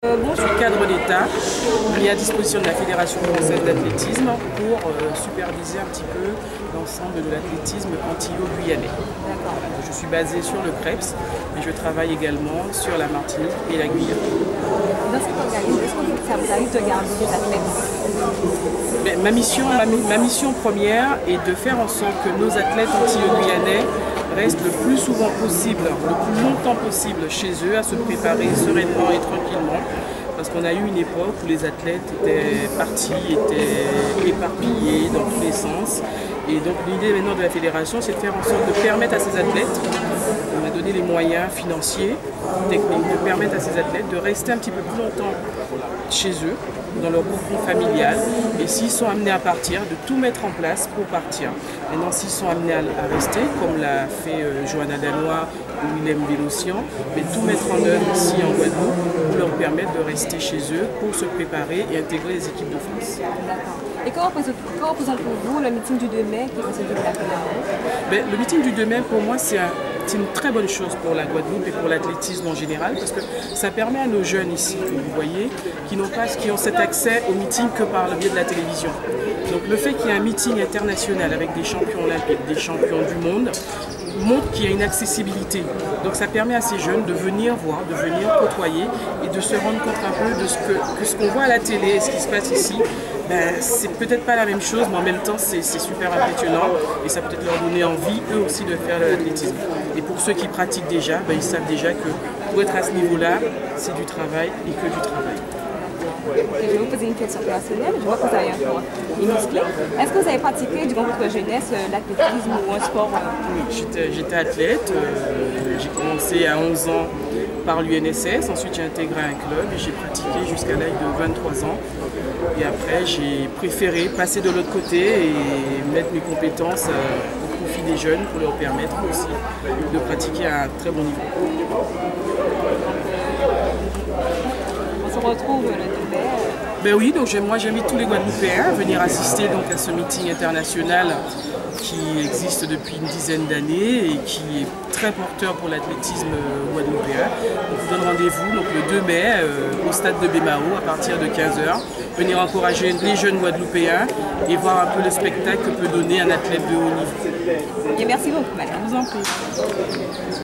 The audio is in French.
Je suis cadre d'État, mis à disposition de la Fédération française d'athlétisme pour superviser un petit peu l'ensemble de l'athlétisme antillo-guyanais. Je suis basée sur le CREPS, mais je travaille également sur la Martinique et la Guyane. Dans cet organisme, est-ce que ça vous arrive de garder des athlètes? Ma mission première est de faire en sorte que nos athlètes antillo-guyanais restent le plus souvent possible, le plus longtemps possible chez eux, à se préparer sereinement et tranquillement. Parce qu'on a eu une époque où les athlètes étaient partis, étaient éparpillés dans tous les sens. Et donc l'idée maintenant de la fédération, c'est de faire en sorte de permettre à ces athlètes, on a donné les moyens financiers, techniques, de permettre à ces athlètes de rester un petit peu plus longtemps chez eux, dans leur cocon familial, et s'ils sont amenés à partir, de tout mettre en place pour partir. Maintenant, s'ils sont amenés à rester, comme l'a fait Johanna Danois ou Willem Vélossian, mais tout mettre en œuvre ici en Guadeloupe pour leur permettre de rester chez eux pour se préparer et intégrer les équipes de France. D'accord. Et comment représente pour vous le meeting du 2 mai qui va se dérouler à Guadeloupe? Le meeting du 2 mai, pour moi, c'est une très bonne chose pour la Guadeloupe et pour l'athlétisme en général, parce que ça permet à nos jeunes ici, que vous voyez, qui ont cet accès au meeting que par le biais de la télévision. Donc le fait qu'il y ait un meeting international avec des champions olympiques, des champions du monde, montre qu'il y a une accessibilité. Donc ça permet à ces jeunes de venir voir, de venir côtoyer et de se rendre compte un peu de ce qu'on voit à la télé et ce qui se passe ici. C'est peut-être pas la même chose, mais en même temps c'est super impressionnant et ça peut être leur donner envie eux aussi de faire de l'athlétisme. Et pour ceux qui pratiquent déjà, ils savent déjà que pour être à ce niveau-là, c'est du travail et que du travail. Je vais vous poser une question personnelle. Je vois que vous avez un corps musclé. Est-ce que vous avez pratiqué durant votre jeunesse l'athlétisme ou un sport? Oui, j'étais athlète. J'ai commencé à 11 ans par l'UNSS. Ensuite, j'ai intégré un club et j'ai pratiqué jusqu'à l'âge de 23 ans. Et après, j'ai préféré passer de l'autre côté et mettre mes compétences au profit des jeunes pour leur permettre aussi de pratiquer à un très bon niveau. On se retrouve le 2 mai. Oui, donc moi j'invite tous les Guadeloupéens à venir assister donc à ce meeting international qui existe depuis une dizaine d'années et qui est très porteur pour l'athlétisme guadeloupéen. Donc, je vous donne rendez-vous donc, le 2 mai au stade de Bémao à partir de 15 h. Venir encourager les jeunes Guadeloupéens et voir un peu le spectacle que peut donner un athlète de haut niveau. Et merci beaucoup, madame. Je vous en prie.